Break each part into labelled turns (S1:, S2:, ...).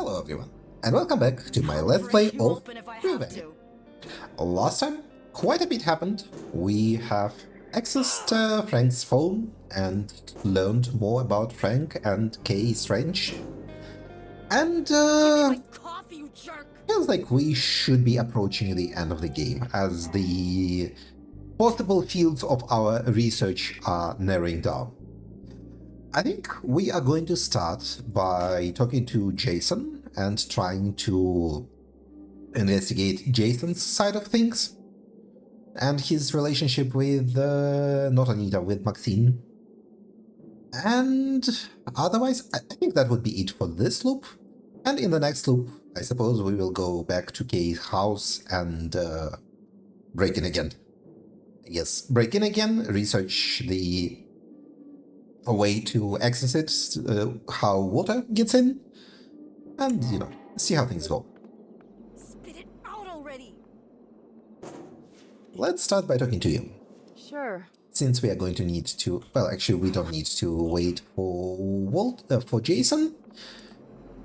S1: Hello everyone, and welcome back to my Let's Play of Revenge. Last time, quite a bit happened. We have accessed Frank's phone and learned more about Frank and Kay Strange. And feels like we should be approaching the end of the game, as the possible fields of our research are narrowing down. I think we are going to start by talking to Jason and trying to investigate Jason's side of things and his relationship with, not Anita, with Maxine. And otherwise, I think that would be it for this loop. And in the next loop, I suppose we will go back to Kay's house and break in again. Yes, break in again, research a way to access it, how water gets in, and, see how things go.
S2: Spit it out already.
S1: Let's start by talking to you.
S2: Sure.
S1: Since we are going to need to, well, actually, we don't need to wait for Jason,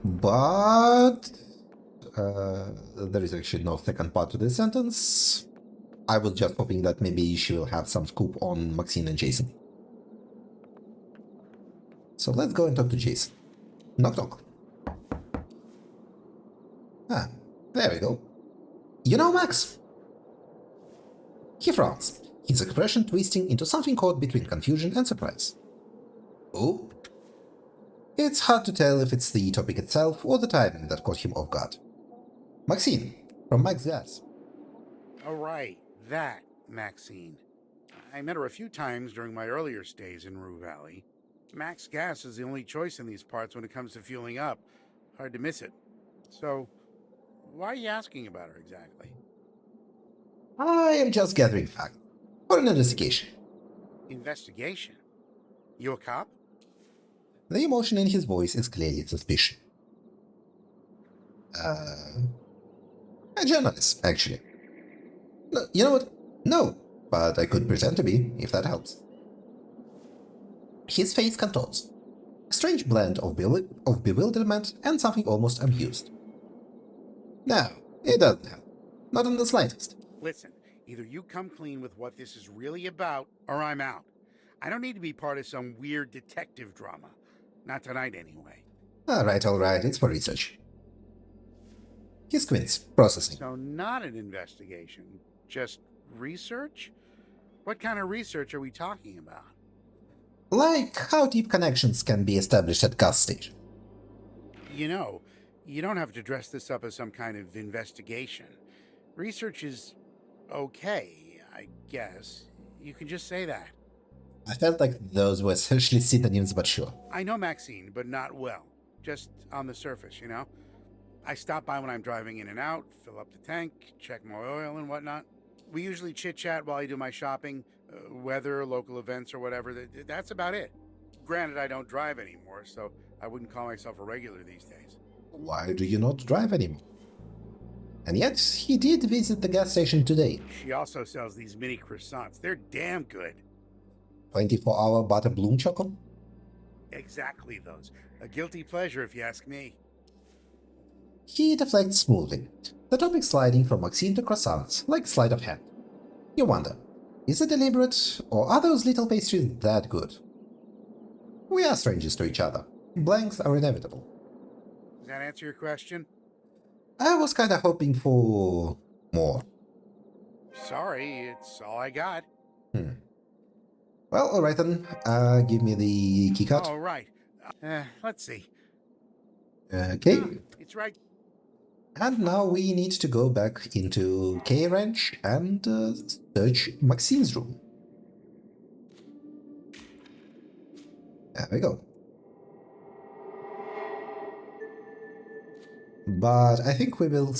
S1: but there is actually no second part to this sentence. I was just hoping that maybe she will have some scoop on Maxine and Jason. So let's go and talk to Jason. Knock knock. Ah, there we go. You know Max? He frowns, his expression twisting into something caught between confusion and surprise. Oh? It's hard to tell if it's the topic itself or the timing that caught him off guard. Maxine, from Max Gas.
S3: Oh, right, that Maxine. I met her a few times during my earlier stays in Rue Valley. Max Gas is the only choice in these parts when it comes to fueling up. Hard to miss it. So, why are you asking about her exactly?
S1: I am just gathering facts for an investigation.
S3: Investigation? You a cop?
S1: The emotion in his voice is clearly suspicion. A journalist, actually. No, you know what? No, but I could pretend to be, if that helps. His face contorts. A strange blend of bewilderment and something almost amused. No, it doesn't help. Not in the slightest.
S3: Listen, either you come clean with what this is really about, or I'm out. I don't need to be part of some weird detective drama. Not tonight, anyway.
S1: Alright, it's for research. He squints, processing.
S3: So not an investigation, just research? What kind of research are we talking about?
S1: Like how deep connections can be established at gas station.
S3: You know, you don't have to dress this up as some kind of investigation. Research is okay, I guess. You can just say that.
S1: I felt like those were essentially synonyms, but sure.
S3: I know Maxine, but not well. Just on the surface, you know? I stop by when I'm driving in and out, fill up the tank, check my oil and whatnot. We usually chit-chat while I do my shopping, weather, local events, or whatever. That's about it. Granted, I don't drive anymore, so I wouldn't call myself a regular these days.
S1: Why do you not drive anymore? And yet, he did visit the gas station today.
S3: She also sells these mini croissants. They're damn good.
S1: 24-hour butter bloom choco?
S3: Exactly those. A guilty pleasure, if you ask me.
S1: He deflects smoothly, the topic sliding from Maxine to croissants, like sleight of hand. You wonder, is it deliberate, or are those little pastries that good? We are strangers to each other. Blanks are inevitable.
S3: Does that answer your question?
S1: I was kinda hoping for more.
S3: Sorry, it's all I got.
S1: Well, alright then. Give me the keycard.
S3: All right. Let's see.
S1: Okay.
S3: It's right.
S1: And now we need to go back into K Ranch and search Maxine's room. There we go. But I think we will...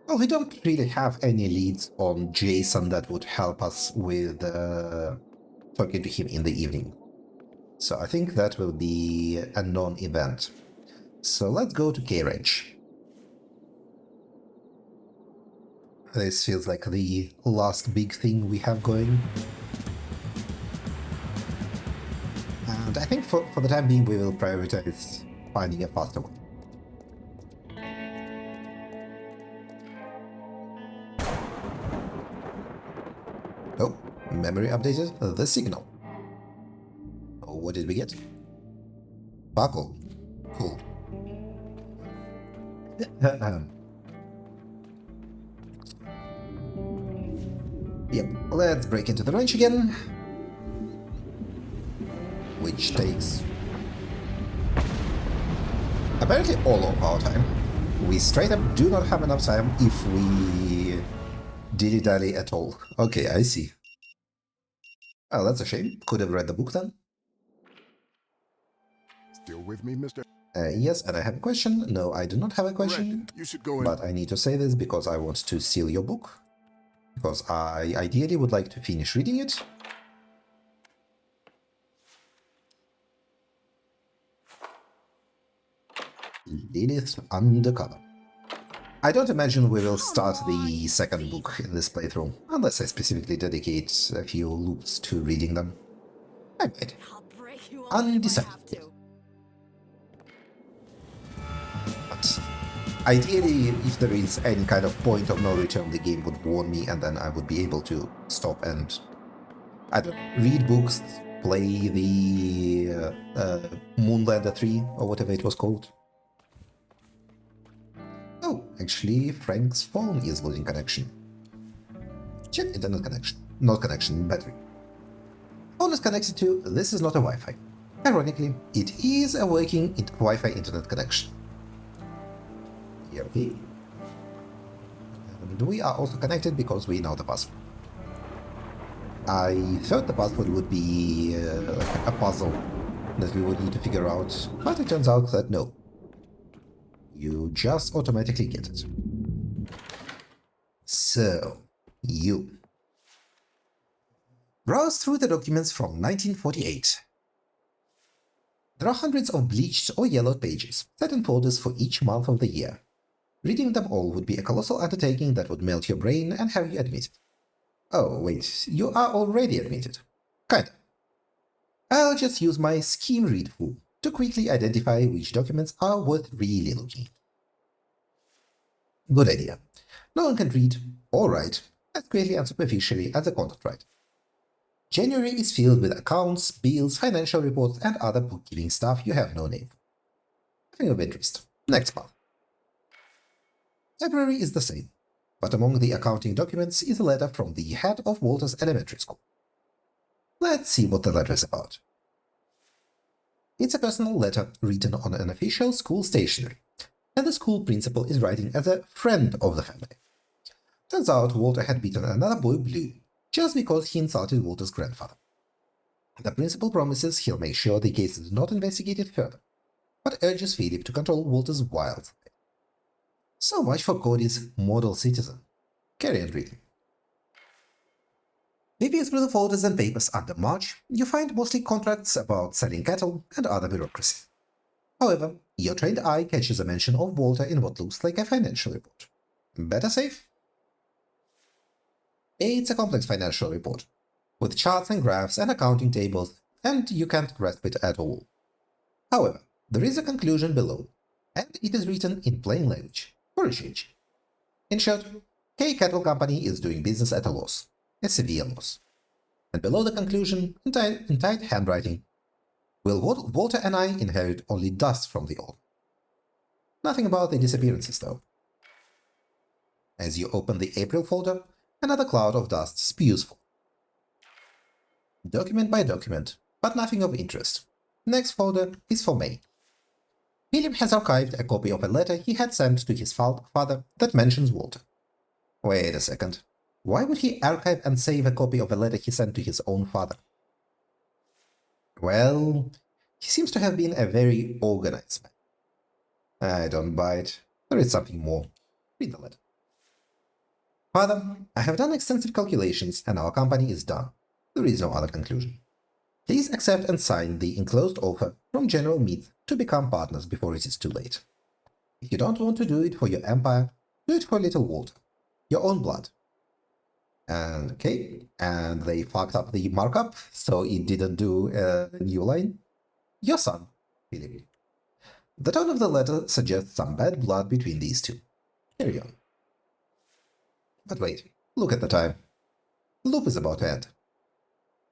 S1: well, we don't really have any leads on Jason that would help us with talking to him in the evening. So I think that will be a non-event. So let's go to K Ranch. This feels like the last big thing we have going. And I think for the time being we will prioritize finding a faster way. Oh, memory updated the signal. Oh, what did we get? Buckle. Cool. Yep, let's break into the ranch again. Which takes apparently all of our time. We straight up do not have enough time if we dilly-dally at all. Okay, I see. Oh, that's a shame. Could have read the book then.
S4: Still with me, Mr.
S1: Yes, and I have a question. No, I do not have a question.
S4: Brandon, you should go in.
S1: But I need to say this because I want to steal your book. Because I ideally would like to finish reading it. Lilith Undercover. I don't imagine we will start the second book in this playthrough, unless I specifically dedicate a few loops to reading them. I might.
S2: I'll break you all if I
S1: Undecided.
S2: have to.
S1: But ideally, if there is any kind of point of no return, the game would warn me, and then I would be able to stop and, I don't know, read books, play the Moonlander 3, or whatever it was called. Oh, actually, Frank's phone is losing connection. Check internet connection. Not connection, battery. Phone is connected to, this is not a Wi-Fi. Ironically, it is a working Wi-Fi internet connection. Okay. And we are also connected because we know the password. I thought the password would be like a puzzle that we would need to figure out, but it turns out that no. You just automatically get it. So, you browse through the documents from 1948. There are hundreds of bleached or yellowed pages, set in folders for each month of the year. Reading them all would be a colossal undertaking that would melt your brain and have you admitted. Oh, wait, you are already admitted. Kinda. I'll just use my scheme read tool to quickly identify which documents are worth really looking at. Good idea. No one can read or write as quickly and superficially as a content writer. January is filled with accounts, bills, financial reports, and other bookkeeping stuff you have no name for. Nothing of interest. Next month. February is the same, but among the accounting documents is a letter from the head of Walter's elementary school. Let's see what the letter is about. It's a personal letter written on an official school stationery, and the school principal is writing as a friend of the family. Turns out Walter had beaten another boy blue, just because he insulted Walter's grandfather. The principal promises he'll make sure the case is not investigated further, but urges Philip to control Walter's wild side. So much for Cody's model citizen. Carry on reading. Maybe through the folders and papers under March, you find mostly contracts about selling cattle and other bureaucracy. However, your trained eye catches a mention of Walter in what looks like a financial report. Better safe? It's a complex financial report, with charts and graphs and accounting tables, and you can't grasp it at all. However, there is a conclusion below, and it is written in plain language, for a change. In short, K Cattle Company is doing business at a loss, a severe loss. And below the conclusion, in tight handwriting, will Walter and I inherit only dust from the old? Nothing about the disappearances, though. As you open the April folder, another cloud of dust spews forth. Document by document, but nothing of interest. Next folder is for May. Philip has archived a copy of a letter he had sent to his father that mentions Walter. Wait a second. Why would he archive and save a copy of a letter he sent to his own father? Well, he seems to have been a very organized man. I don't buy it. There is something more. Read the letter. Father, I have done extensive calculations and our company is done. There is no other conclusion. Please accept and sign the enclosed offer from General Meath to become partners before it is too late. If you don't want to do it for your empire, do it for little Walter, your own blood. And okay, and they fucked up the markup, so it didn't do a new line. Your son, Philip. The tone of the letter suggests some bad blood between these two. Carry on. But wait, look at the time. Loop is about to end.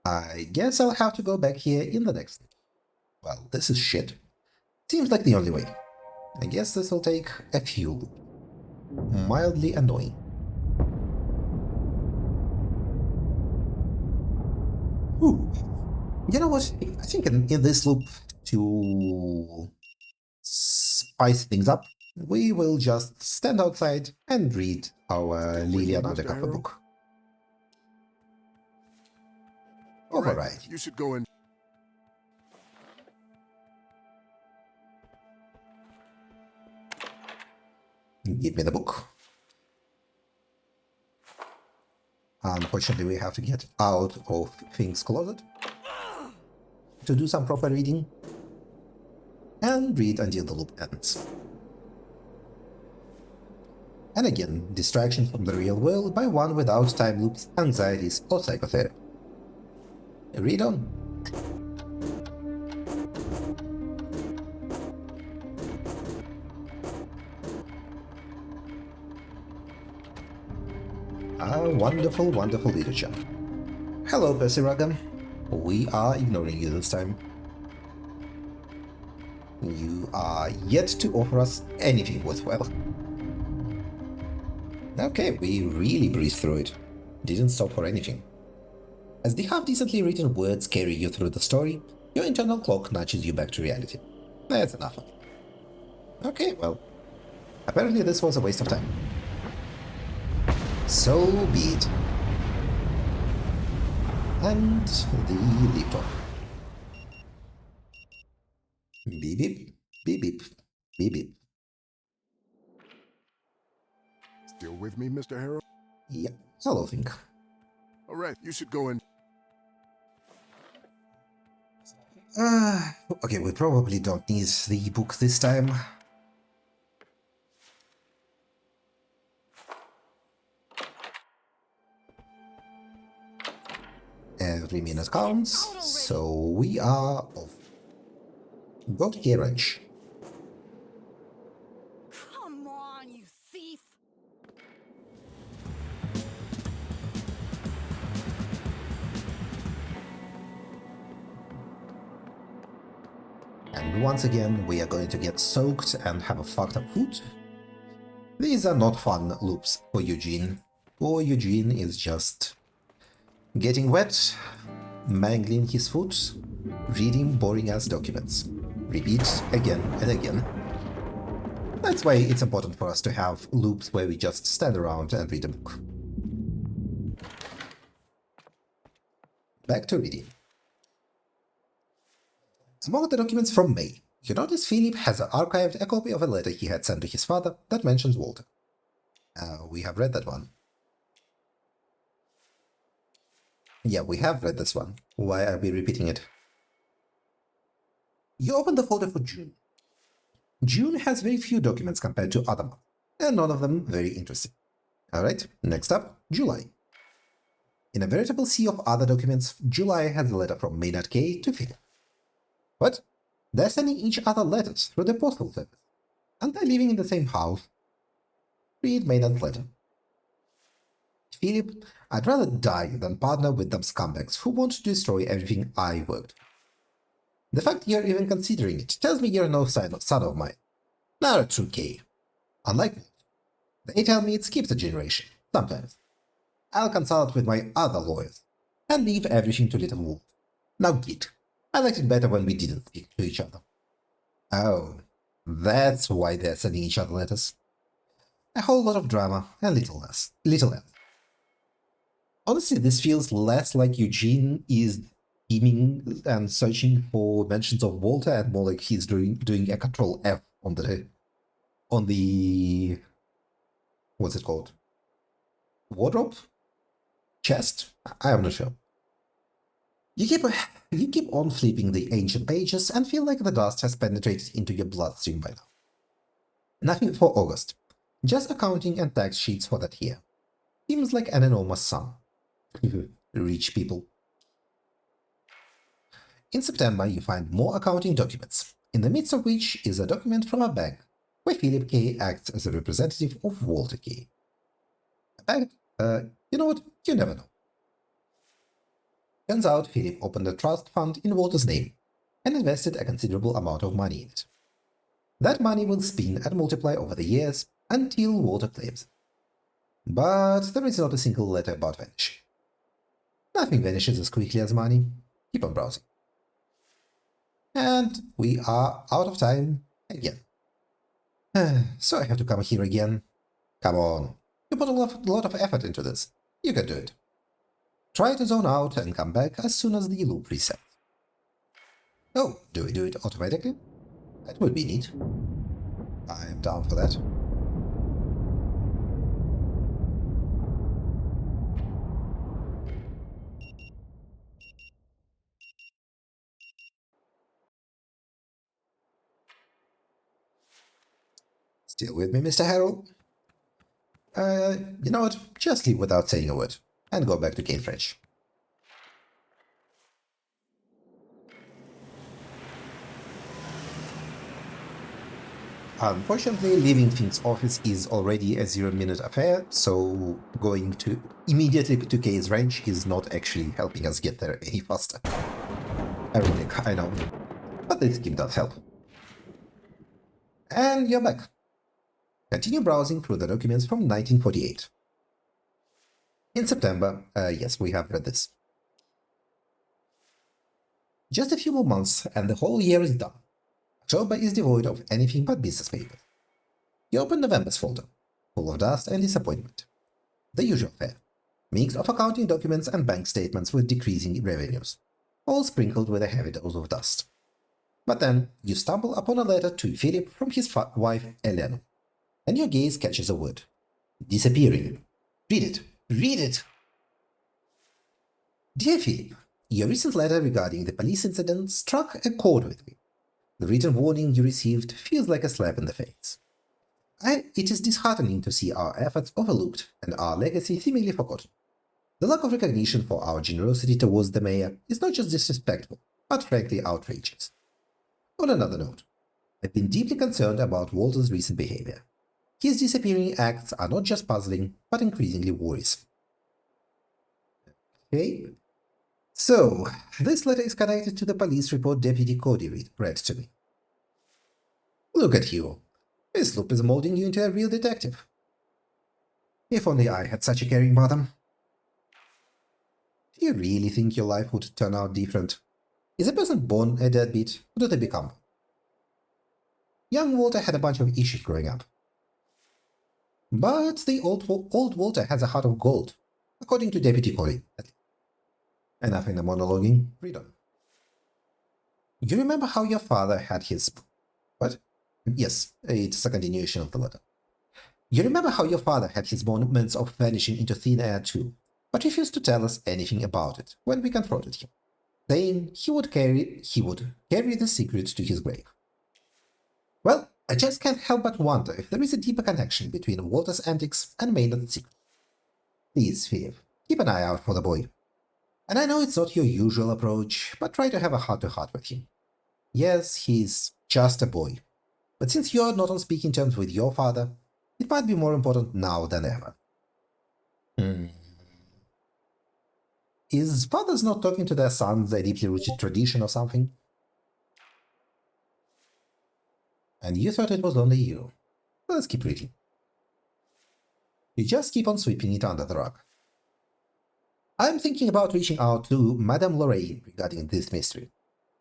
S1: I guess I'll have to go back here in the next. Well, this is shit. Seems like the only way. I guess this will take a few loops. Mildly annoying. Ooh. You know what? I think in this loop, to spice things up, we will just stand outside and read our
S4: Still with
S1: Lillian
S4: me, Mr.
S1: undercover
S4: Harrow?
S1: book.
S4: All right,
S1: Override.
S4: you should go in.
S1: Give me the book. Unfortunately, we have to get out of Thing's closet to do some proper reading and read until the loop ends. And again, distraction from the real world by one without time loops, anxieties, or psychotherapy. Read on. Wonderful, wonderful literature. Hello, Percy Ragan. We are ignoring you this time. You are yet to offer us anything worthwhile. Okay, we really breezed through it. Didn't stop for anything. As the half-decently written words carry you through the story, your internal clock nudges you back to reality. That's enough. Okay, well, apparently this was a waste of time. So be it. And the lift off. Beep beep, beep beep, beep beep.
S4: Still with me, Mr. Harrow?
S1: Yep, hello, Fink.
S4: All right, you should go in.
S1: Okay, we probably don't need the book this time. Every minute counts, so we are off. Go to Gear Ranch.
S2: Come on, you thief!
S1: And once again, we are going to get soaked and have a fucked up foot. These are not fun loops for Eugene. Poor Eugene is just getting wet, mangling his foot, reading boring ass documents. Repeat again and again. That's why it's important for us to have loops where we just stand around and read a book. Back to reading. Among the documents from May, you notice Philip has archived a copy of a letter he had sent to his father that mentions Walter. We have read that one. Yeah, we have read this one. Why are we repeating it? You open the folder for June. June has very few documents compared to other months, and none of them very interesting. Alright, next up, July. In a veritable sea of other documents, July has a letter from Maynard K to Philip. What? They're sending each other letters through the postal service, and they're living in the same house. Read Maynard's letter. Philip, I'd rather die than partner with them scumbags who want to destroy everything I worked for. The fact you're even considering it tells me you're no son of mine. Not a true K. Unlike me, they tell me it skips a generation, sometimes. I'll consult with my other lawyers and leave everything to Little Wolf. Now git. I liked it better when we didn't speak to each other. Oh, that's why they're sending each other letters. A whole lot of drama and little else. Honestly, this feels less like Eugene is scheming and searching for mentions of Walter and more like he's doing a control F on the what's it called? Wardrobe? Chest? I'm not sure. You keep on flipping the ancient pages and feel like the dust has penetrated into your bloodstream by now. Nothing for August. Just accounting and tax sheets for that year. Seems like an enormous sum. Rich people. In September, you find more accounting documents. in the midst of which is a document from a bank where Philip K. acts as a representative of Walter K. A bank? You know what? You never know. Turns out Philip opened a trust fund in Walter's name and invested a considerable amount of money in it. That money will spin and multiply over the years until Walter claims it. But there is not a single letter about vanishing. Nothing vanishes as quickly as money. Keep on browsing. And we are out of time again. So I have to come here again. Come on. You put a lot of effort into this. You can do it. Try to zone out and come back as soon as the loop resets. Oh, do we do it automatically? That would be neat. I am down for that. Still with me, Mr. Harold? You know what? Just leave without saying a word, and go back to Cambridge. Unfortunately, leaving Fink's office is already a 0-minute affair, so going immediately to Kay's ranch is not actually helping us get there any faster. Ironic, I know, but this game does help. And you're back. Continue browsing through the documents from 1948. In September, yes, we have read this. Just a few more months and the whole year is done. October is devoid of anything but business papers. You open November's folder, full of dust and disappointment. The usual fare, mix of accounting documents and bank statements with decreasing revenues, all sprinkled with a heavy dose of dust. But then you stumble upon a letter to Philip from his wife Eleanor, and your gaze catches a word. Disappearing. Read it. Read it! Dear Philip, your recent letter regarding the police incident struck a chord with me. The written warning you received feels like a slap in the face. It is disheartening to see our efforts overlooked and our legacy seemingly forgotten. The lack of recognition for our generosity towards the mayor is not just disrespectful, but frankly outrageous. On another note, I've been deeply concerned about Walter's recent behavior. His disappearing acts are not just puzzling, but increasingly worrisome. Okay. So, this letter is connected to the police report Deputy Cody read to me. Look at you. This loop is molding you into a real detective. If only I had such a caring mother. Do you really think your life would turn out different? Is a person born a deadbeat, or do they become one? Young Walter had a bunch of issues growing up. But the old Walter has a heart of gold, according to Deputy Cody. Enough in the monologuing, read on. You remember how your father had his... What? Yes, it's a continuation of the letter. You remember how your father had his moments of vanishing into thin air too, but refused to tell us anything about it when we confronted him, saying he would carry the secret to his grave. Well, I just can't help but wonder if there is a deeper connection between Walter's antics and Maynard's secret. Please, Philip, keep an eye out for the boy. And I know it's not your usual approach, but try to have a heart-to-heart with him. Yes, he's just a boy. But since you're not on speaking terms with your father, it might be more important now than ever. Is fathers not talking to their sons a deeply rooted tradition or something? And you thought it was only you. Well, let's keep reading. You just keep on sweeping it under the rug. I'm thinking about reaching out to Madame Lorraine regarding this mystery.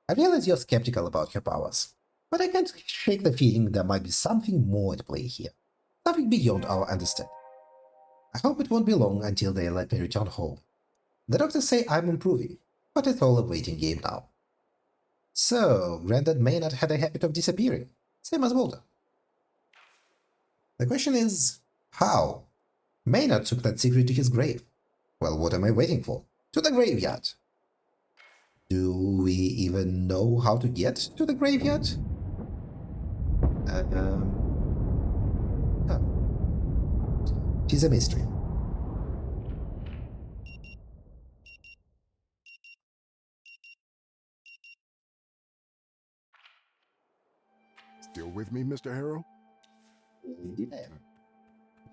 S1: I realize you're skeptical about her powers, but I can't shake the feeling there might be something more at play here, something beyond our understanding. I hope it won't be long until they let me return home. The doctors say I'm improving, but it's all a waiting game now. So, Granddad Maynard had a habit of disappearing, same as Walter. The question is, how? Maynard took that secret to his grave. Well, what am I waiting for? To the graveyard. Do we even know how to get to the graveyard? Huh. Tis a mystery.
S4: with me, Mr. Harrow?
S1: Indeed I am.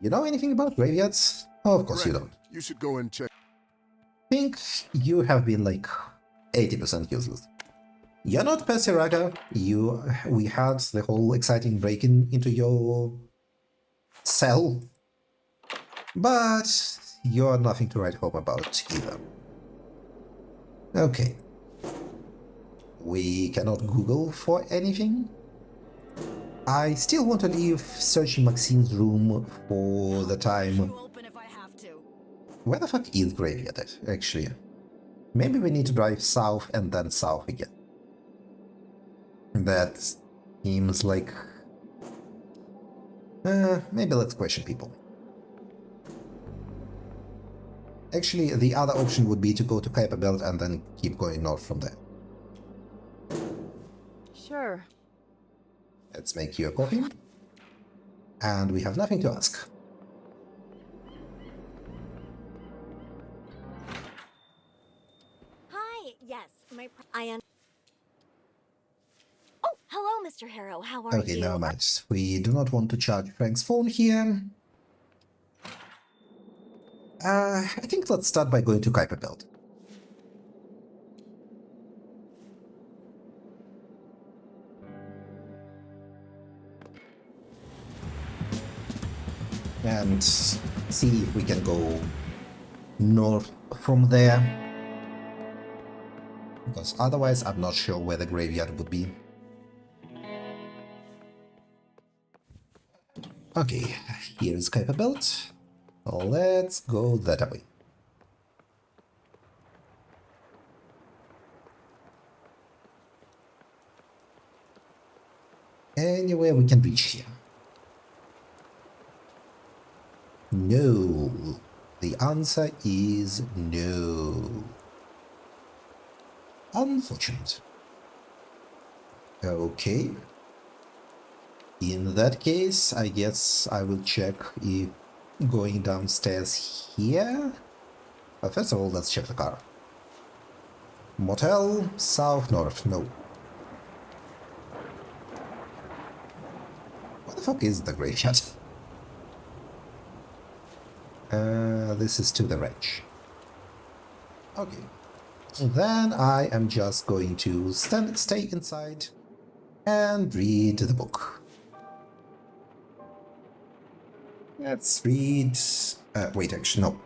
S1: You know anything about graveyards? Oh, of course you
S4: Right.
S1: don't.
S4: You should go and check.
S1: Think you have been like 80% useless. You're not Percy Raga. We had the whole exciting break-in into your cell, but you're nothing to write home about either. Okay. We cannot Google for anything. I still want to leave searching Maxine's room for the time.
S2: You open if I have to.
S1: Where the fuck is Graveyard, actually? Maybe we need to drive south and then south again. That seems like... maybe let's question people. Actually, the other option would be to go to Kuiper Belt and then keep going north from there.
S5: Sure.
S1: Let's make you a coffee. And we have nothing to ask.
S5: Hi. Yes, Oh, hello, Mr. Harrow. How are
S1: Okay,
S5: you?
S1: never mind. We do not want to charge Frank's phone here. I think let's start by going to Kuiper Belt. And see if we can go north from there. Because otherwise I'm not sure where the graveyard would be. Okay, here is Kuiper Belt. Let's go that way. Anywhere we can reach here. No. The answer is no. Unfortunate. Okay. In that case, I guess I will check if going downstairs here. But first of all, let's check the car. Motel, south, north, no. What the fuck is the graveyard? This is to the ranch. Okay. Then I am just going to stay inside and read the book. Let's read... wait, actually, no.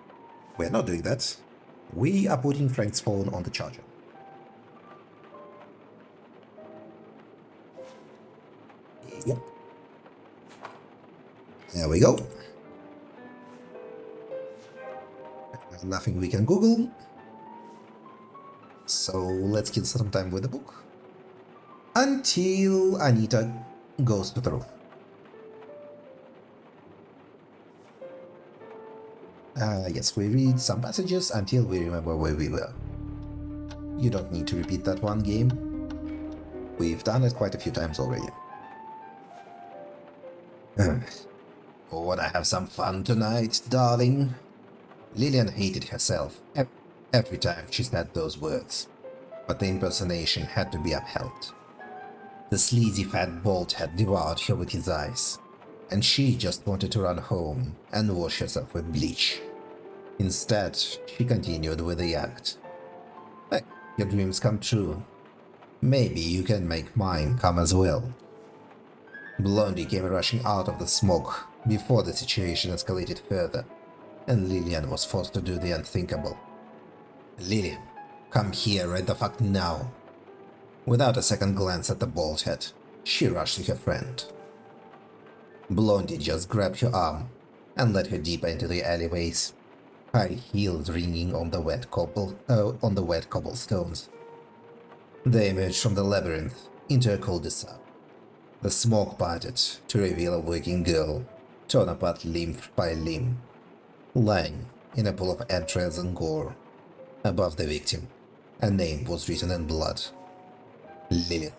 S1: We're not doing that. We are putting Frank's phone on the charger. Yep. There we go. There's nothing we can Google. So let's kill some time with the book. Until Anita goes to the roof. Yes, we read some passages until we remember where we were. You don't need to repeat that one game. We've done it quite a few times already. Wanna have some fun tonight, darling? Lillian hated herself every time she said those words, but the impersonation had to be upheld. The sleazy fat bolt had devoured her with his eyes, and she just wanted to run home and wash herself with bleach. Instead, she continued with the act. Hey, your dreams come true. Maybe you can make mine come as well. Blondie came rushing out of the smoke before the situation escalated further, and Lillian was forced to do the unthinkable. Lillian, come here right the fuck now. Without a second glance at the bald head, she rushed to her friend. Blondie just grabbed her arm and led her deeper into the alleyways, high heels ringing on the wet cobblestones. They emerged from the labyrinth into a cul-de-sac. The smoke parted to reveal a working girl, torn apart limb by limb, lying in a pool of entrails and gore. Above the victim, a name was written in blood. Lilith.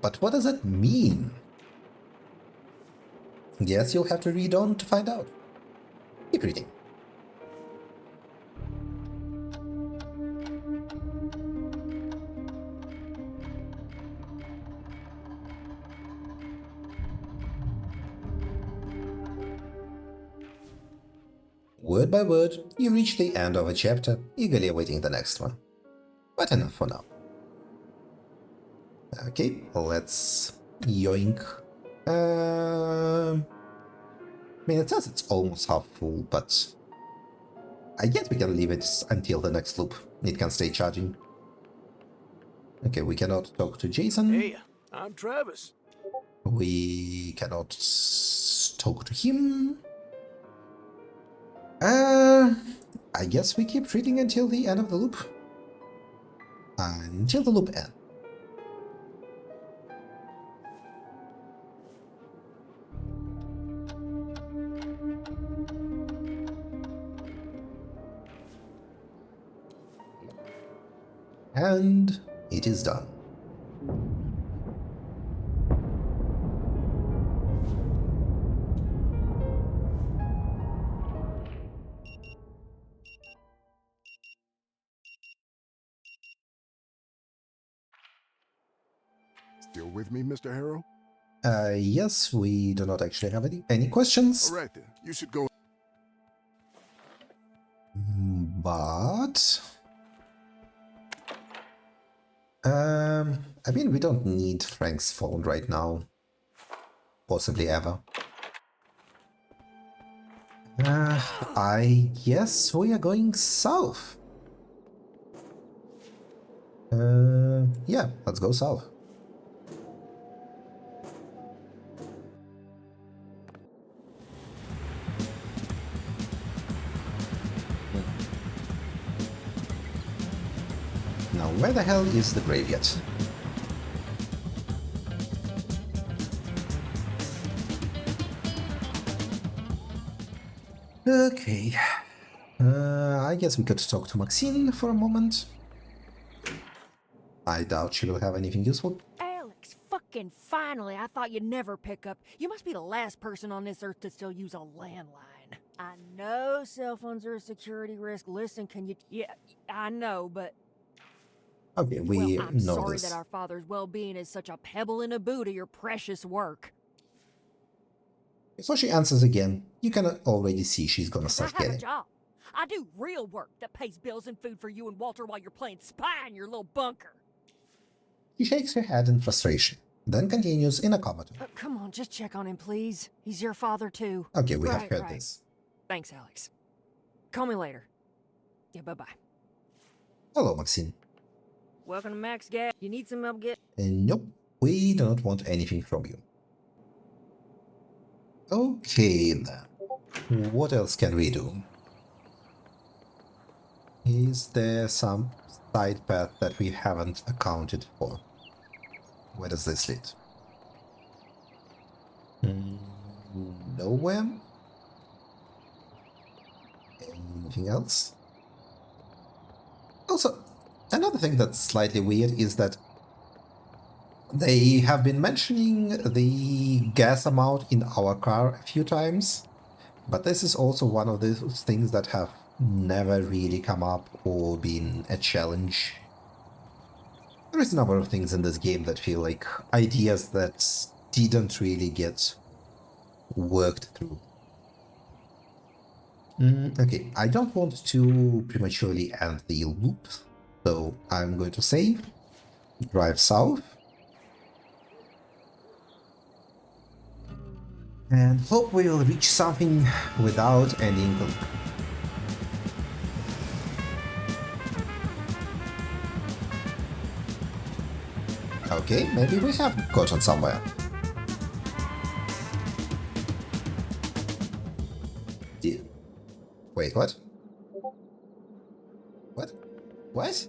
S1: But what does that mean? Guess you'll have to read on to find out. Keep reading. Word by word, you reach the end of a chapter, eagerly awaiting the next one. But enough for now. Okay, let's yoink. I mean, it says it's almost half full, but I guess we can leave it until the next loop. It can stay charging. Okay, we cannot talk to Jason.
S6: Hey, I'm Travis.
S1: We cannot talk to him. I guess we keep reading until the end of the loop. Until the loop ends. And it is done.
S4: Still with me, Mr. Harrow?
S1: Yes, we do not actually have any questions.
S4: All right then. You should go.
S1: But I mean, we don't need Frank's phone right now. Possibly ever. I guess we are going south. Yeah, let's go south. Now, where the hell is the graveyard? Okay. I guess we could talk to Maxine for a moment. I doubt she will have anything useful.
S2: Alex, fucking finally. I thought you'd never pick up. You must be the last person on this earth to still use a landline. I know cell phones are a security risk. Listen, can you... Yeah, I know, but...
S1: Okay, we
S2: well, I'm
S1: know
S2: sorry
S1: this.
S2: that our father's well-being is such a pebble in a boot of your precious work.
S1: Before she answers again, you can already see she's gonna
S2: I
S1: start
S2: have a
S1: getting.
S2: job. I do real work that pays bills and food for you and Walter while you're playing spy in your little bunker.
S1: She shakes her head in frustration, then continues in a comment.
S2: Come on, just check on him, please. He's your father, too.
S1: Okay, we have
S2: Right,
S1: heard
S2: right.
S1: this.
S2: Thanks, Alex. Call me later. Yeah, bye-bye.
S1: Hello, Maxine.
S2: Welcome to Max Gas. You need some help
S1: Nope, we do not want anything from you. Okay, then. What else can we do? Is there some side path that we haven't accounted for? Where does this lead? Nowhere? Anything else? Also, another thing that's slightly weird is that they have been mentioning the gas amount in our car a few times, but this is also one of those things that have never really come up or been a challenge. There is a number of things in this game that feel like ideas that didn't really get worked through. Okay, I don't want to prematurely end the loop, so I'm going to save, drive south, and hope we'll reach something without ending the loop. Okay, maybe we have gotten somewhere. Wait, what? What? What?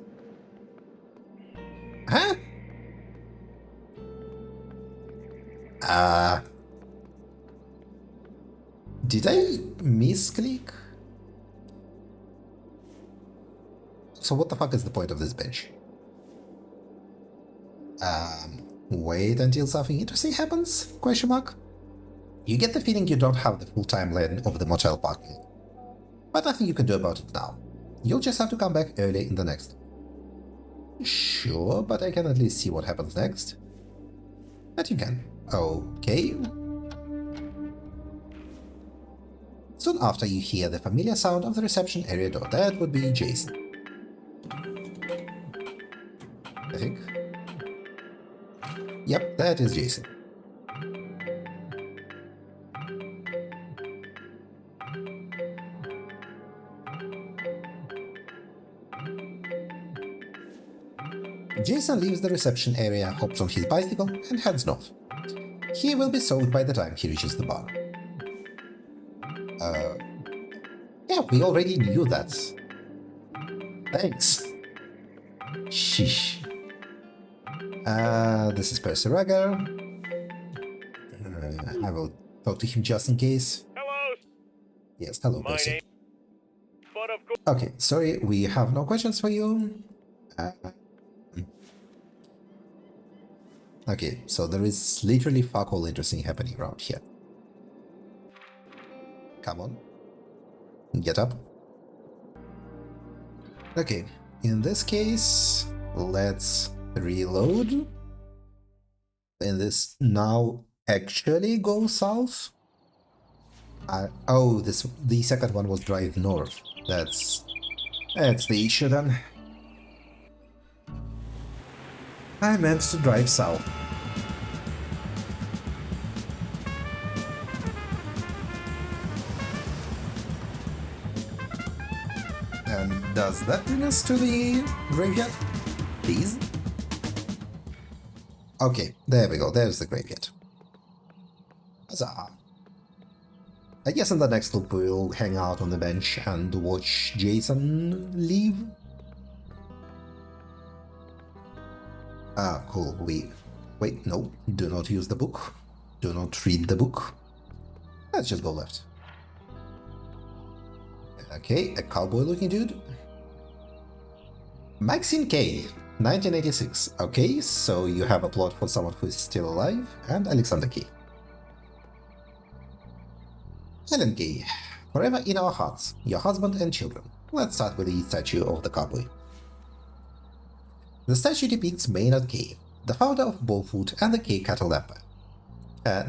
S1: Huh? Did I misclick? So what the fuck is the point of this bench? Wait until something interesting happens? Question mark? You get the feeling you don't have the full timeline of the motel parking. But nothing you can do about it now. You'll just have to come back early in the next. Sure, but I can at least see what happens next. That you can. Okay. Soon after, you hear the familiar sound of the reception area door. That would be Jason, I think. Yep, that is Jason. Jason leaves the reception area, hops on his bicycle, and heads north. He will be soaked by the time he reaches the bar. Yeah, we already knew that. Thanks. Sheesh. This is Percy Rugger. I will talk to him just in case.
S6: Hello,
S1: Yes, hello,
S6: my
S1: Percy.
S6: name. But of course,
S1: Okay, sorry, we have no questions for you. Okay, so there is literally fuck all interesting happening around here. Come on. Get up. Okay, in this case, let's reload. And this now actually goes south. Oh, the second one was drive north. That's the issue then. I meant to drive south. And does that bring us to the graveyard? Please? Okay, there we go, there's the graveyard. Huzzah! I guess in the next loop we'll hang out on the bench and watch Jason leave. Ah, cool, Wait, no, do not use the book. Do not read the book. Let's just go left. Okay, a cowboy-looking dude. Maxine K, 1986. Okay, so you have a plot for someone who is still alive, and Alexander K. Helen K, forever in our hearts, your husband and children. Let's start with the statue of the cowboy. The statue depicts Maynard K, the founder of Bowfoot and the K Cattle Empire.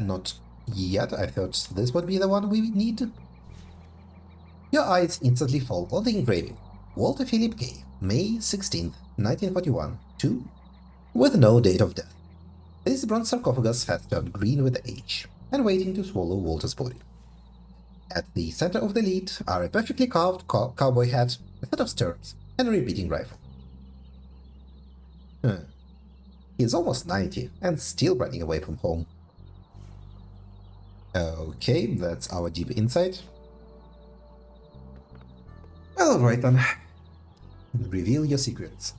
S1: Not yet, I thought this would be the one we need. Your eyes instantly fall on the engraving. Walter Philip K, May 16th, 1941, 2, with no date of death. This bronze sarcophagus has turned green with age, and waiting to swallow Walter's body. At the center of the lid are a perfectly carved cowboy hat, a set of stirrups, and a repeating rifle. He's almost 90 and still running away from home. Okay, that's our deep insight. Well, alright then. Reveal your secrets.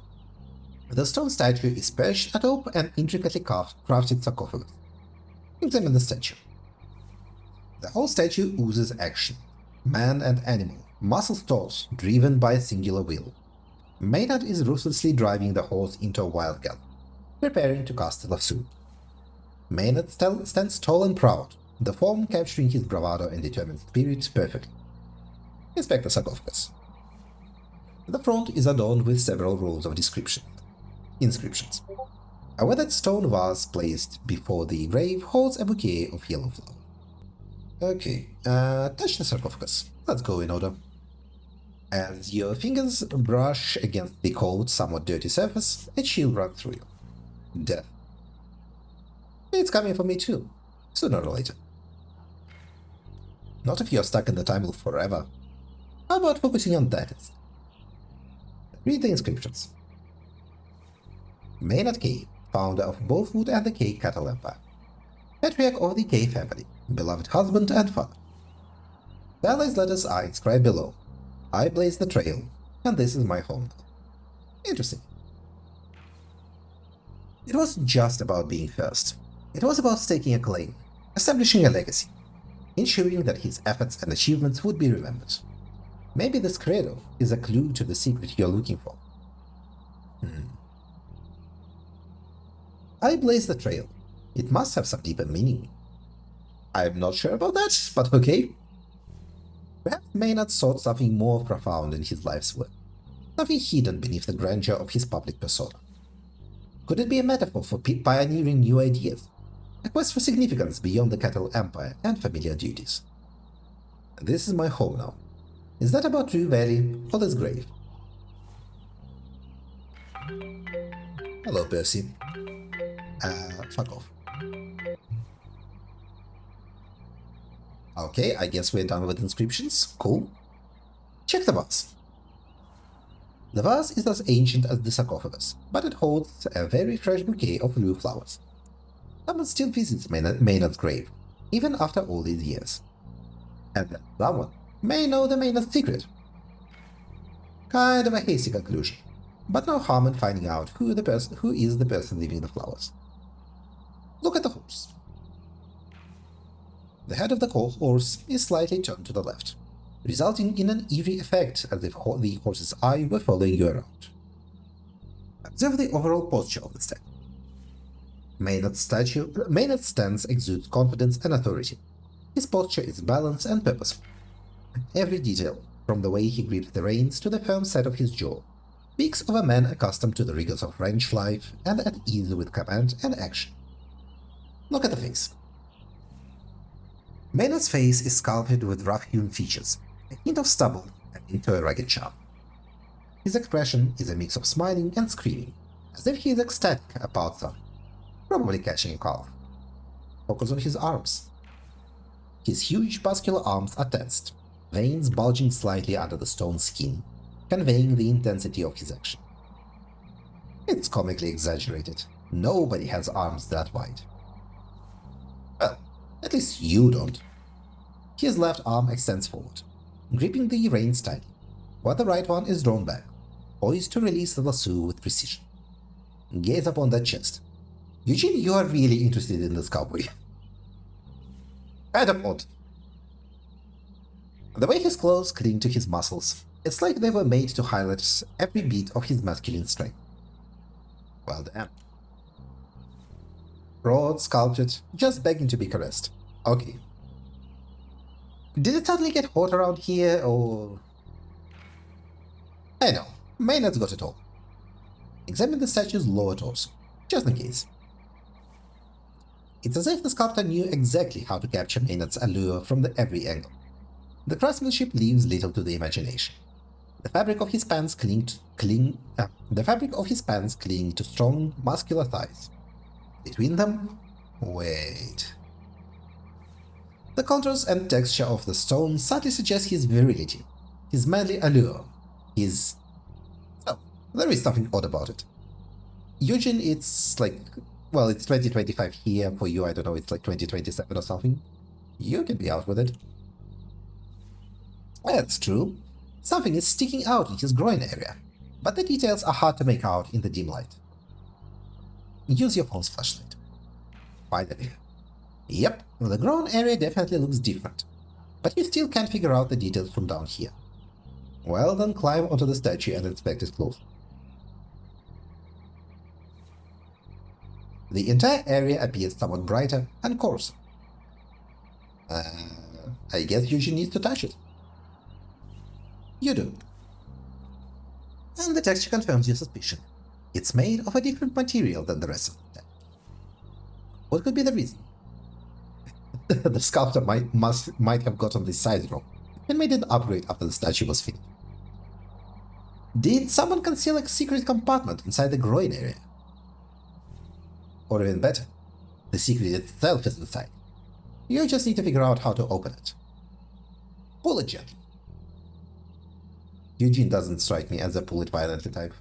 S1: The stone statue is perched atop an intricately crafted sarcophagus. Examine the statue. The whole statue oozes action. Man and animal, muscles taut, driven by a singular will. Maynard is ruthlessly driving the horse into a wild gallop, preparing to cast a lasso. Maynard stands tall and proud, the form capturing his bravado and determined spirit perfectly. Inspect the sarcophagus. The front is adorned with several rows of inscriptions. A weathered stone vase placed before the grave holds a bouquet of yellow flowers. Okay, touch the sarcophagus. Let's go in order. As your fingers brush against the cold, somewhat dirty surface, a chill runs through you. Death. It's coming for me too, sooner or later. Not if you're stuck in the time loop forever. How about focusing on that instead? Read the inscriptions. Maynard K, founder of Bowfoot and the K Cattle Empire. Patriarch of the K family, beloved husband and father. The allies' letters are inscribed below. I blaze the trail, and this is my home now. Interesting. It wasn't just about being first. It was about staking a claim, establishing a legacy, ensuring that his efforts and achievements would be remembered. Maybe this credo is a clue to the secret you're looking for. I blaze the trail. It must have some deeper meaning. I'm not sure about that, but okay. Perhaps Maynard sought something more profound in his life's work, something hidden beneath the grandeur of his public persona. Could it be a metaphor for pioneering new ideas, a quest for significance beyond the cattle empire and familiar duties? This is my home now. Is that about True Valley or this grave? Hello, Percy. Fuck off. Okay, I guess we're done with inscriptions. Cool. Check the vase. The vase is as ancient as the sarcophagus, but it holds a very fresh bouquet of blue flowers. Someone still visits Maynard's grave, even after all these years. And that someone may know the Maynard's secret. Kind of a hasty conclusion, but no harm in finding out who is the person leaving the flowers. Look at the horse. The head of the horse is slightly turned to the left, resulting in an eerie effect as if the horse's eye were following you around. Observe the overall posture of the statue. Maynard's stance exudes confidence and authority. His posture is balanced and purposeful. Every detail, from the way he grips the reins to the firm set of his jaw, speaks of a man accustomed to the rigors of ranch life and at ease with command and action. Look at the face. Maynard's face is sculpted with rough-hewn features, a hint of stubble, and into a rugged charm. His expression is a mix of smiling and screaming, as if he is ecstatic about something, probably catching a calf. Focus on his arms. His huge muscular arms are tensed, veins bulging slightly under the stone skin, conveying the intensity of his action. It's comically exaggerated. Nobody has arms that wide. Well, at least you don't. His left arm extends forward, gripping the reins tightly, while the right one is drawn back, poised to release the lasso with precision. Gaze upon that chest. Eugene, you are really interested in this cowboy. Kind of odd. The way his clothes cling to his muscles, it's like they were made to highlight every bit of his masculine strength. Well done. Broad, sculpted, just begging to be caressed. Okay. Did it suddenly get hot around here, or... I know, Maynard's got it all. Examine the statue's lower torso, just in case. It's as if the sculptor knew exactly how to capture Maynard's allure from every angle. The craftsmanship leaves little to the imagination. The fabric of his pants cling to strong, muscular thighs. Between them, wait. The contours and texture of the stone subtly suggest his virility, his manly allure, his... Oh, there is something odd about it. Eugene, it's like... Well, it's 2025 here, for you, I don't know, it's like 2027 or something. You can be out with it. That's true. Something is sticking out in his groin area, but the details are hard to make out in the dim light. Use your phone's flashlight. Finally. Yep, the groin area definitely looks different, but you still can't figure out the details from down here. Well, then climb onto the statue and inspect it closely. The entire area appears somewhat brighter and coarser. I guess Eugene needs to touch it. You do. And the texture confirms your suspicion. It's made of a different material than the rest of the statue. What could be the reason? The sculptor might have gotten this size wrong and made an upgrade after the statue was finished. Did someone conceal a secret compartment inside the groin area? Or even better, the secret itself is inside. You just need to figure out how to open it. Pull it gently. Eugene doesn't strike me as a pull it violently type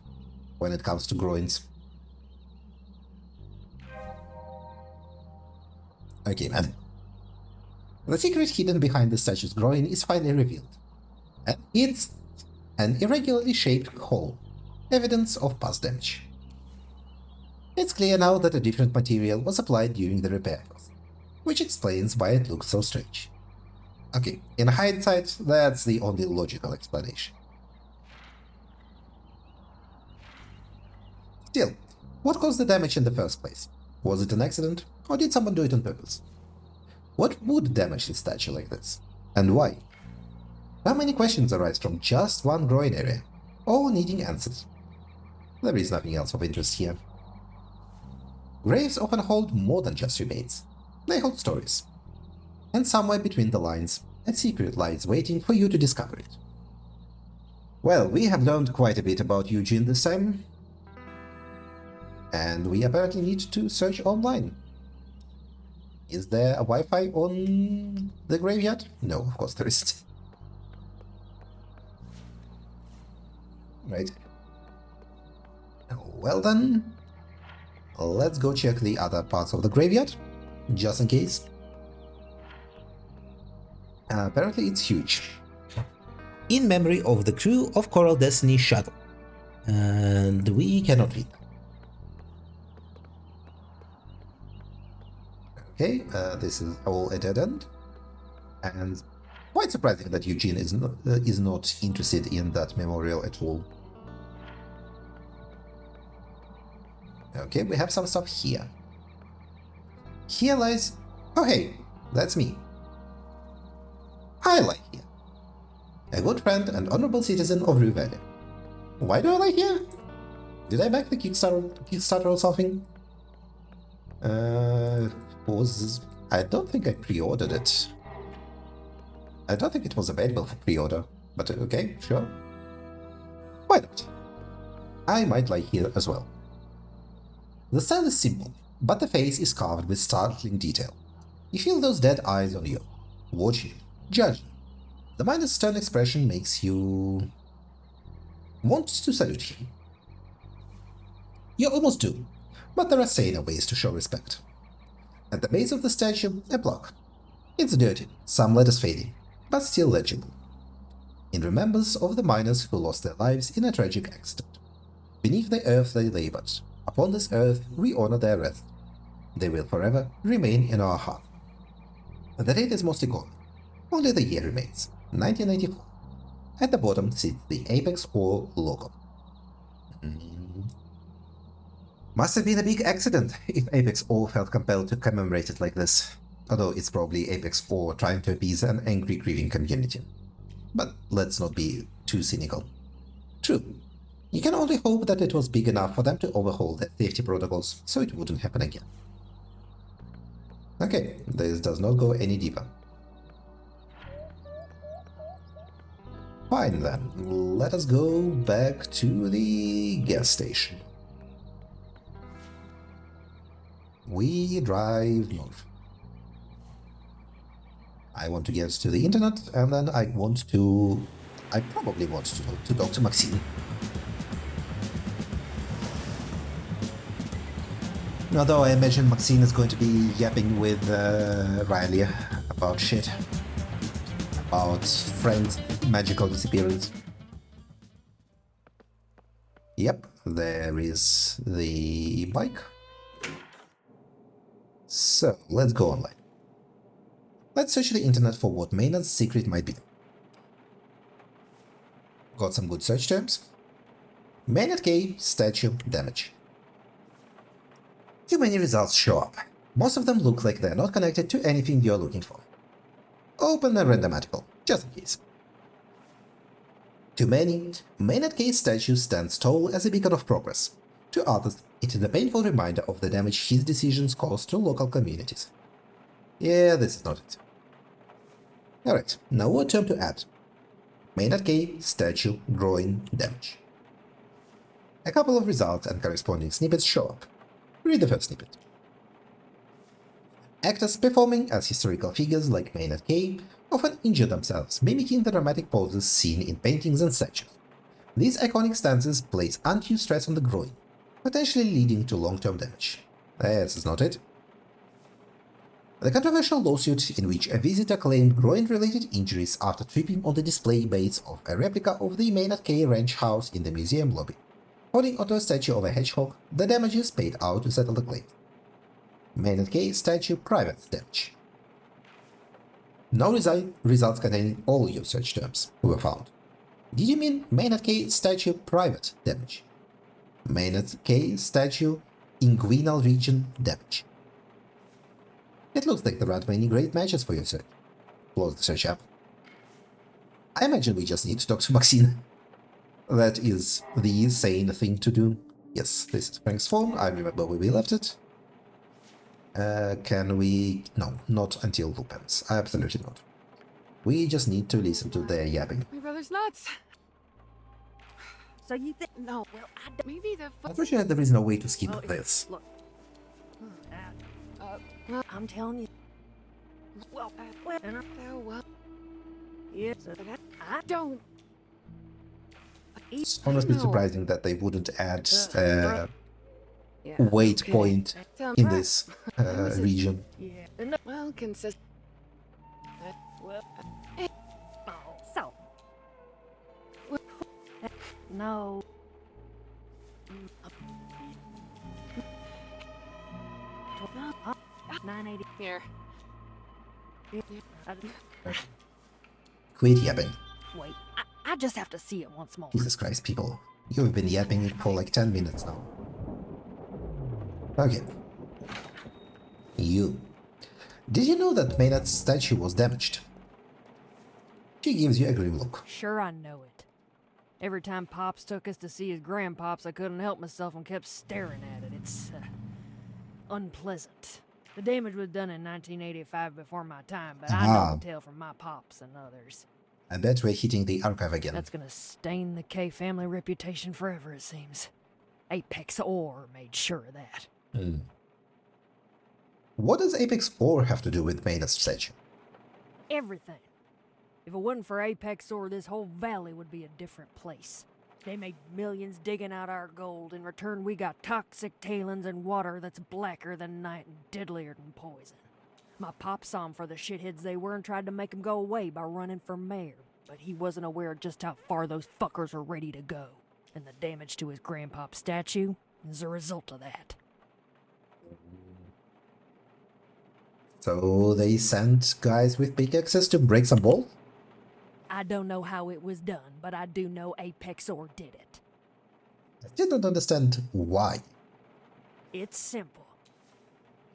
S1: when it comes to groins. Okay, man. The secret hidden behind the statue's groin is finally revealed. And it's an irregularly shaped hole, evidence of past damage. It's clear now that a different material was applied during the repair process, which explains why it looks so strange. Okay, in hindsight, that's the only logical explanation. Still, what caused the damage in the first place? Was it an accident, or did someone do it on purpose? What would damage a statue like this? And why? How many questions arise from just one groin area, all needing answers? There is nothing else of interest here. Graves often hold more than just remains. They hold stories. And somewhere between the lines, A secret lies waiting for you to discover it. Well, we have learned quite a bit about Eugene this time. And we apparently need to search online. Is there a Wi-Fi on the graveyard? No, of course there isn't. Right. Well then, let's go check the other parts of the graveyard, just in case. Apparently it's huge. In memory of the crew of Coral Destiny Shuttle. And we cannot read. Okay, this is all a dead end. And quite surprising that Eugene is not interested in that memorial at all. Okay, we have some stuff here. Here lies... Oh hey, that's me. I lie here. A good friend and honorable citizen of Rue Valley. Why do I lie here? Did I back the Kickstarter or something? I don't think I pre-ordered it. I don't think it was available for pre-order, but okay, sure. Why not? I might lie here as well. The style is simple, but the face is carved with startling detail. You feel those dead eyes on you, watching you, judging. The miner's stern expression makes you want to salute him. You almost do, but there are saner ways to show respect. At the base of the statue, a block. It's dirty, some letters fading, but still legible. In remembrance of the miners who lost their lives in a tragic accident. Beneath the earth they labored. Upon this earth we honor their rest. They will forever remain in our heart. The date is mostly gone. Only the year remains, 1994. At the bottom sits the Apex Ore logo. Must have been a big accident if Apex Ore felt compelled to commemorate it like this. Although it's probably Apex Ore trying to appease an angry, grieving community. But let's not be too cynical. True. You can only hope that it was big enough for them to overhaul their safety protocols so it wouldn't happen again. Okay, this does not go any deeper. Fine then, let us go back to the gas station. We drive north. I want to get to the internet, and then I probably want to talk to Maxine. Although I imagine Maxine is going to be yapping with Riley about shit. About Frank's magical disappearance. Yep, there is the bike. So, let's go online. Let's search the internet for what Maynard's secret might be. Got some good search terms. Maynard K statue damage. Too many results show up. Most of them look like they're not connected to anything you're looking for. Open a random article, just in case. To many, Maynard K statue stands tall as a beacon of progress. To others, it is a painful reminder of the damage his decisions cause to local communities. Yeah, this is not it. Alright, now what term to add? Maynard K statue growing damage. A couple of results and corresponding snippets show up. Read the first snippet. Actors performing as historical figures like Maynard K often injure themselves, mimicking the dramatic poses seen in paintings and statues. These iconic stances place undue stress on the groin, potentially leading to long-term damage. This is not it. The controversial lawsuit in which a visitor claimed groin-related injuries after tripping on the display base of a replica of the Maynard K ranch house in the museum lobby. Holding onto a statue of a hedgehog, the damages paid out to settle the claim. Maynard K statue private damage. No results containing all your search terms were found. Did you mean Maynard K statue private damage? Maynard K statue inguinal region damage. It looks like there aren't many great matches for your search. Close the search app. I imagine we just need to talk to Maxine. That is the sane thing to do. Yes, this is Frank's phone. I remember where we left it. Can we... No, not until Lupin's. Absolutely not. We just need to listen to their yapping.
S7: My brother's nuts.
S2: So you think?
S7: No, well, maybe the.
S1: Unfortunately, there is no way to skip
S2: Well,
S1: this.
S2: Look. I'm telling you. Well,
S7: Oh well.
S2: yes, I
S7: Don't.
S1: It's honestly
S7: No.
S1: surprising that they wouldn't add
S7: Yeah.
S1: weight
S7: okay.
S1: point
S7: Tell
S1: in
S7: me.
S1: this
S7: was it?
S1: region.
S2: yeah.
S7: Well, consist.
S2: Well, so no. 980
S7: Here.
S1: Quit yapping.
S2: Wait, I just have to see it once more.
S1: Jesus Christ, people. You've been yapping for like 10 minutes now. Okay. You. Did you know that Maynard's statue was damaged? She gives you a grim look.
S2: Sure, I know it. Every time Pops took us to see his grandpops, I couldn't help myself and kept staring at it. It's unpleasant. The damage was done in 1985 before my time, but I know the tale from my pops and others.
S1: I bet we're hitting the archive again.
S2: That's gonna stain the K family reputation forever, it seems. Apex Ore made sure of that.
S1: What does Apex Ore have to do with Maynard's statue?
S2: Everything. If it wasn't for Apex Ore, this whole valley would be a different place. They made millions digging out our gold. In return, we got toxic tailings and water that's blacker than night and deadlier than poison. My pop saw 'em for the shitheads they were and tried to make 'em go away by running for mayor. But he wasn't aware of just how far those fuckers were ready to go. And the damage to his grandpop statue is a result of that.
S1: So they sent guys with pickaxes to break some walls?
S2: I don't know how it was done, but I do know Apex Ore did it.
S1: I still don't understand why.
S2: It's simple.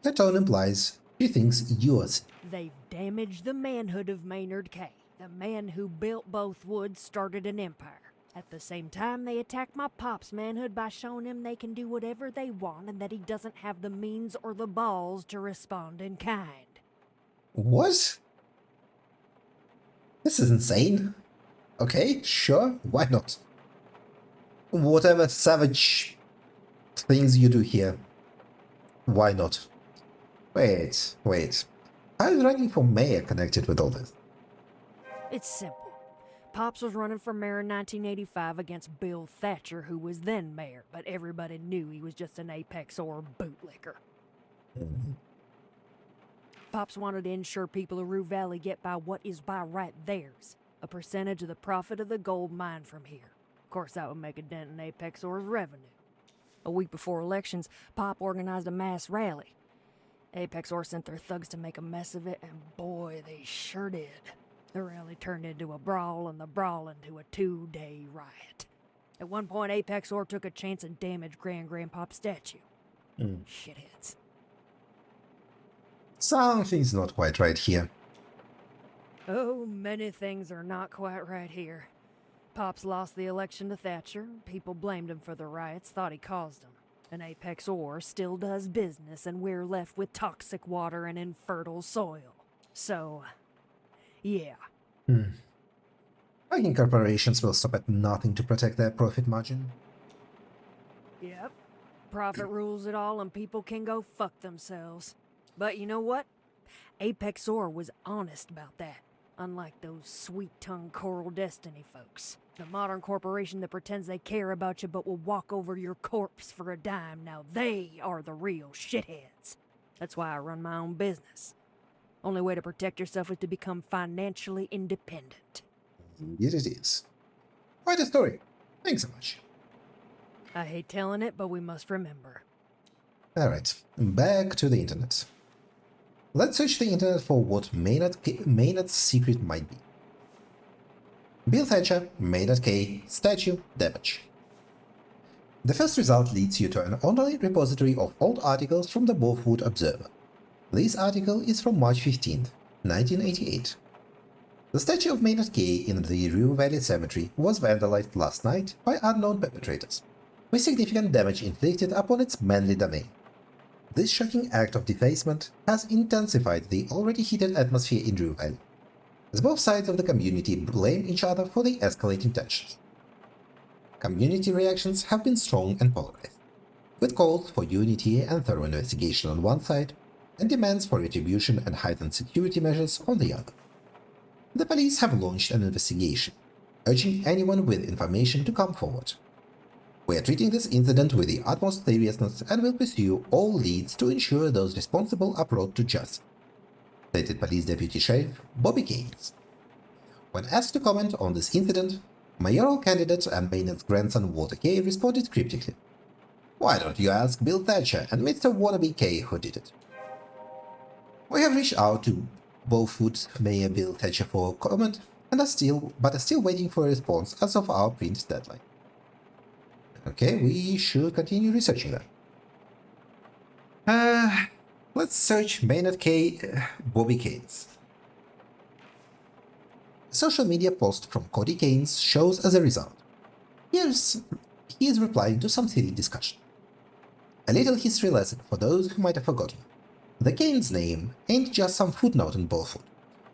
S1: Her tone implies she thinks yours.
S2: They've damaged the manhood of Maynard K. The man who built both woods started an empire. At the same time, they attacked my pop's manhood by showing him they can do whatever they want and that he doesn't have the means or the balls to respond in kind.
S1: What? This is insane. Okay, sure, why not? Whatever savage things you do here, why not? Wait. How is running for mayor connected with all this?
S2: It's simple. Pops was running for mayor in 1985 against Bill Thatcher, who was then mayor, but everybody knew he was just an Apex Ore bootlicker. Pops wanted to ensure people of Rue Valley get by what is by right theirs, a percentage of the profit of the gold mine from here. Of course, that would make a dent in Apex Ore's revenue. A week before elections, Pop organized a mass rally. Apex Ore sent their thugs to make a mess of it, and boy, they sure did. The rally turned into a brawl, and the brawl into a 2-day riot. At one point, Apex Ore took a chance and damaged Grandpop's statue. Shitheads.
S1: Something's not quite right here.
S2: Oh, many things are not quite right here. Pops lost the election to Thatcher. People blamed him for the riots, thought he caused them. And Apex Ore still does business, and we're left with toxic water and infertile soil. So, yeah.
S1: I think corporations will stop at nothing to protect their profit margin.
S2: Yep. Profit rules it all, and people can go fuck themselves. But you know what? Apex Ore was honest about that. Unlike those sweet-tongued Coral Destiny folks. The modern corporation that pretends they care about you but will walk over your corpse for a dime. Now they are the real shitheads. That's why I run my own business. Only way to protect yourself is to become financially independent.
S1: Indeed it is. Quite a story. Thanks so much.
S2: I hate telling it, but we must remember.
S1: Alright, back to the internet. Let's search the internet for what Maynard's secret might be. Bill Thatcher, Maynard K, statue, damage. The first result leads you to an online repository of old articles from the Wolfwood Observer. This article is from March 15th, 1988. The statue of Maynard K in the Rue Valley Cemetery was vandalized last night by unknown perpetrators, with significant damage inflicted upon its manly domain. This shocking act of defacement has intensified the already heated atmosphere in Rue Valley. as both sides of the community blame each other for the escalating tensions. Community reactions have been strong and polarized, with calls for unity and thorough investigation on one side, and demands for retribution and heightened security measures on the other. The police have launched an investigation, urging anyone with information to come forward. We are treating this incident with the utmost seriousness and will pursue all leads to ensure those responsible are brought to justice, stated Police Deputy Sheriff Bobby Keynes. When asked to comment on this incident, mayoral candidate and Maynard's grandson Walter Kay responded cryptically. "Why don't you ask Bill Thatcher and Mr. Wannabe Kay who did it?" We have reached out to Beaufort's Mayor Bill Thatcher for comment and are still waiting for a response as of our print deadline. Okay, we should continue researching that. Let's search Maynard Kay, Bobby Keynes. A social media post from Cody Keynes shows as a result. He is replying to some silly discussion. A little history lesson for those who might have forgotten. The Keynes name ain't just some footnote in Beaufort.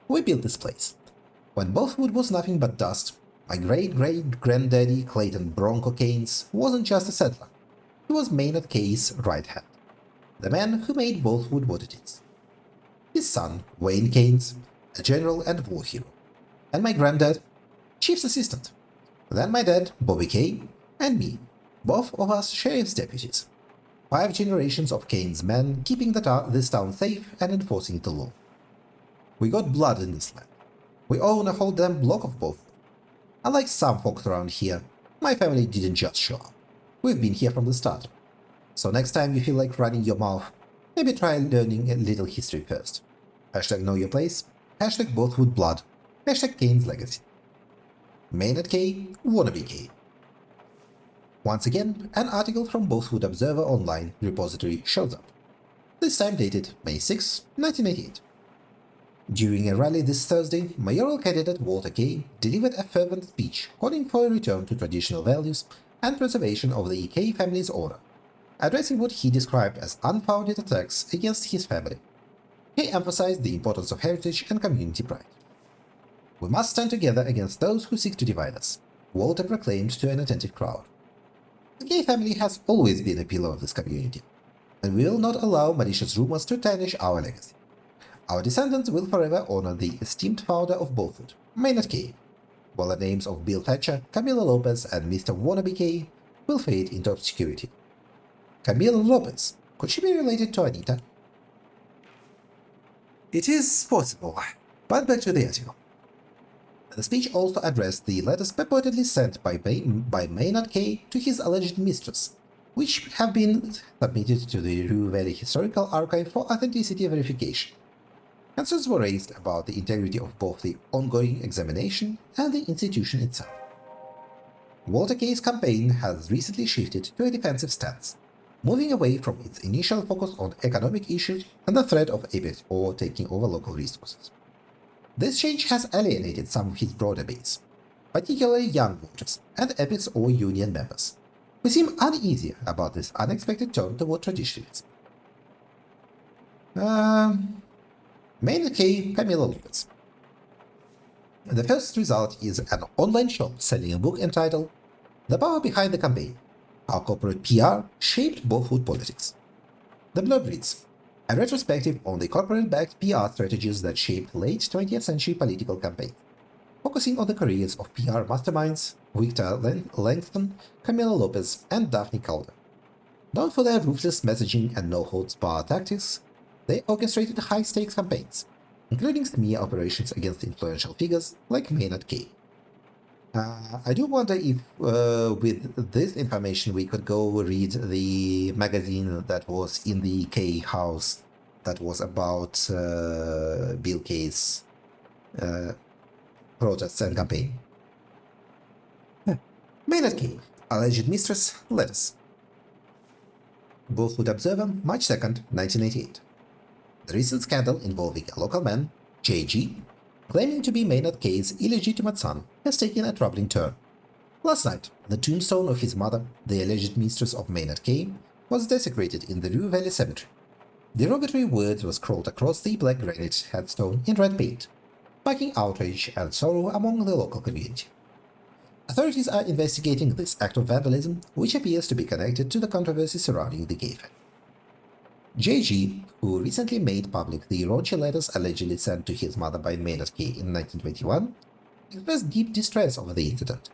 S1: We built this place. When Beaufort was nothing but dust, my great-great-granddaddy Clayton Bronco Keynes wasn't just a settler. He was Maynard Kay's right hand, the man who made Beaufort what it is. His son, Wayne Keynes, a general and war hero, and my granddad, chief's assistant. Then my dad, Bobby Kay, and me, both of us sheriff's deputies. 5 generations of Keynes men keeping this town safe and enforcing the law. We got blood in this land. We own a whole damn block of both. Unlike some folks around here, my family didn't just show up. We've been here from the start. So next time you feel like running your mouth, maybe try learning a little history first. Hashtag know your place, hashtag Bothwood blood, hashtag Keynes legacy. Maynard Kay, Wannabe Kay. Once again, an article from Bothwood Observer Online repository shows up. This time dated May 6, 1988. During a rally this Thursday, mayoral candidate Walter Kay delivered a fervent speech calling for a return to traditional values and preservation of the Kay family's honor, addressing what he described as unfounded attacks against his family. He emphasized the importance of heritage and community pride. "We must stand together against those who seek to divide us," Walter proclaimed to an attentive crowd. "The Kay family has always been a pillar of this community, and we will not allow malicious rumors to tarnish our legacy. Our descendants will forever honor the esteemed founder of Beaufort, Maynard Kay, while the names of Bill Thatcher, Camila Lopez, and Mr. Wannabe Kay will fade into obscurity." Camila Lopez, could she be related to Anita? It is possible, but back to the article. The speech also addressed the letters purportedly sent by Maynard Kay to his alleged mistress, which have been submitted to the Rue Valley Historical Archive for authenticity verification. Concerns were raised about the integrity of both the ongoing examination and the institution itself. Walter Kay's campaign has recently shifted to a defensive stance, moving away from its initial focus on economic issues and the threat of Apex or taking over local resources. This change has alienated some of his broader base, particularly young voters and Apex or union members, who seem uneasy about this unexpected turn toward traditionalism. Maynard Kay, Camila Lopez. The first result is an online shop selling a book entitled "The Power Behind the Campaign: How Corporate PR Shaped Beaufort Politics." The blurb reads, a retrospective on the corporate-backed PR strategies that shaped late 20th century political campaigns, focusing on the careers of PR masterminds Victor Langston, Camila Lopez, and Daphne Calder. Known for their ruthless messaging and no-holds-barred tactics, they orchestrated high-stakes campaigns, including smear operations against influential figures like Maynard Kay. I do wonder if, with this information, we could go read the magazine that was in the Kay house that was about Bill Kay's protests and campaign. Maynard Kay, alleged mistress, letters. Beaufort Observer, March 2nd, 1988. The recent scandal involving a local man, J.G., claiming to be Maynard Kay's illegitimate son, has taken a troubling turn. Last night, the tombstone of his mother, the alleged mistress of Maynard Kay, was desecrated in the Rue Valley Cemetery. Derogatory words were scrawled across the black granite headstone in red paint. sparking outrage and sorrow among the local community. Authorities are investigating this act of vandalism, which appears to be connected to the controversy surrounding the gay family. JG, who recently made public the raunchy letters allegedly sent to his mother by Maynard K in 1921, expressed deep distress over the incident.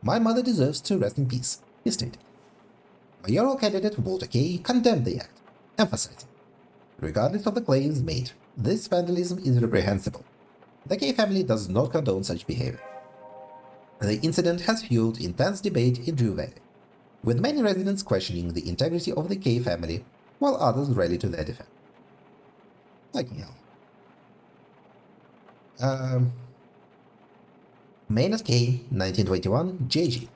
S1: "My mother deserves to rest in peace," he stated. Mayoral candidate Walter Kay condemned the act, emphasizing, "Regardless of the claims made, this vandalism is reprehensible. The Kay family does not condone such behavior." The incident has fueled intense debate in Drew Valley, with many residents questioning the integrity of the Kay family, while others rally to their defense. Fucking hell. Maynard K, 1921, JG.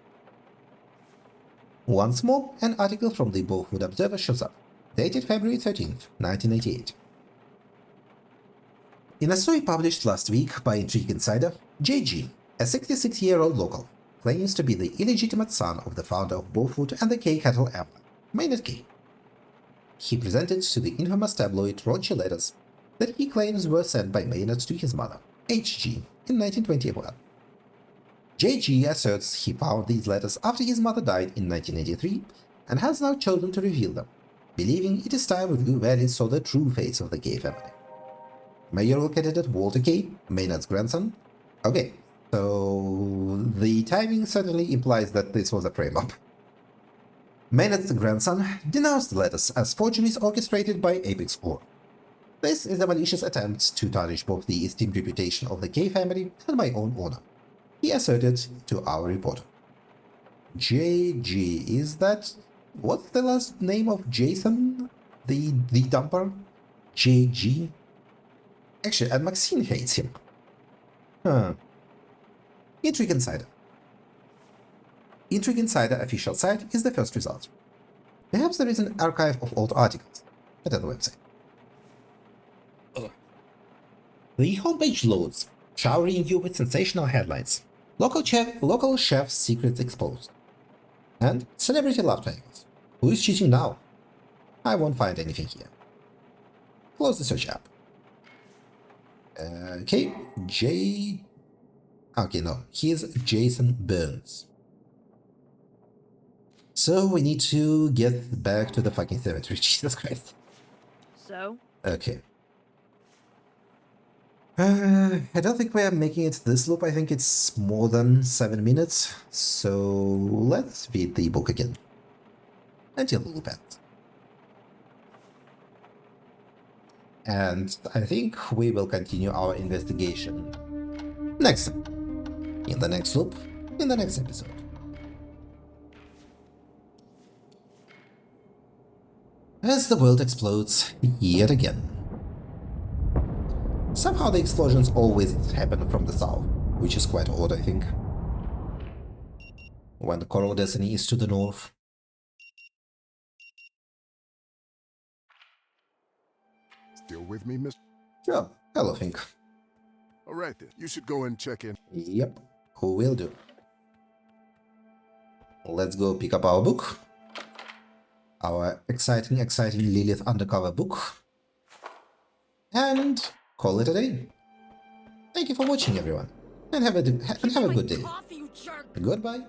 S1: Once more, an article from the Beaufort Observer shows up, dated February 13th, 1988. In a story published last week by Intrigue Insider, JG, a 66-year-old local, claims to be the illegitimate son of the founder of Beaufort and the K cattle empire, Maynard K. He presented to the infamous tabloid raunchy letters that he claims were sent by Maynard to his mother, HG, in 1921. JG asserts he found these letters after his mother died in 1983 and has now chosen to reveal them, believing it is time Drew Valley saw the true face of the Kay family. Mayoral candidate Walter Kay, Maynard's grandson. Okay, so the timing certainly implies that this was a frame-up. Maynard's grandson denounced the letters as forgeries orchestrated by Apex Corps. This is a malicious attempt to tarnish both the esteemed reputation of the Kay family and my own honor, he asserted to our reporter. JG, is that... what's the last name of Jason? The dumper? JG? Actually, and Maxine hates him. Huh. Intrigue Insider. Intrigue Insider official site is the first result. Perhaps there is an archive of old articles at the website. The homepage loads, showering you with sensational headlines. Local chef's secrets exposed. And celebrity love triangles. Who is cheating now? I won't find anything here. Close the search app. Okay, okay, no, here's Jason Burns. So we need to get back to the fucking cemetery, Jesus Christ.
S2: So?
S1: Okay. I don't think we are making it this loop. I think it's more than 7 minutes. So let's read the book again. Until the loop ends. And I think we will continue our investigation next time. In the next loop, in the next episode. As the world explodes yet again. Somehow the explosions always happen from the south, which is quite odd, I think. When the Coral Destiny is to the north.
S4: Still with me, Mr.
S1: Yeah, hello, Fink.
S4: All right, then. You should go and check in.
S1: Yep, who will do. Let's go pick up our book. Our exciting Lilith undercover book. And call it a day. Thank you for watching, everyone. And have a good day.
S2: Coffee, you jerk!
S1: Goodbye.